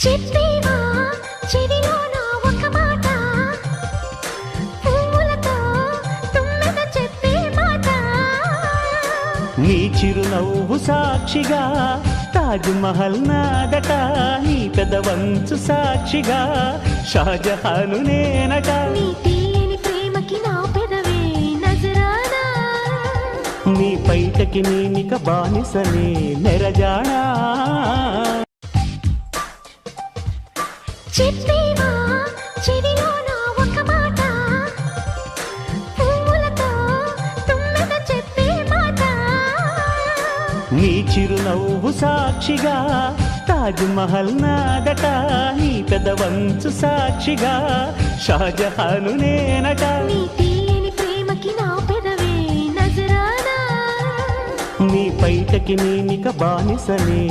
చెప్పేవా చెవిలో నా ఒక మాట, పువ్వులతో తుమ్మెద చెప్పే మాట. నీ చిరునవ్వు సాక్షిగా తాజ్ మహల్ నాదట, నీ పెదవంచు సాక్షిగా షాజహాను నేనట. నీ తీయని ప్రేమకి నా పెదవే నజరానా, నీ పైటకి నేనిక బానిసనే నెరజానా. చెప్పేవా చెవిలో నా ఒక మాట, పువ్వులతో తుమ్మెద చెప్పే మాట. నీ చిరునవ్వు సాక్షిగా తాజ్ మహల్ నాదట, నీ పెదవంచు సాక్షిగా షాజహాను నేనట. నీ తీయని ప్రేమకి నా పెదవే నజరానా, నీ పైటకి నేనిక బానిసనే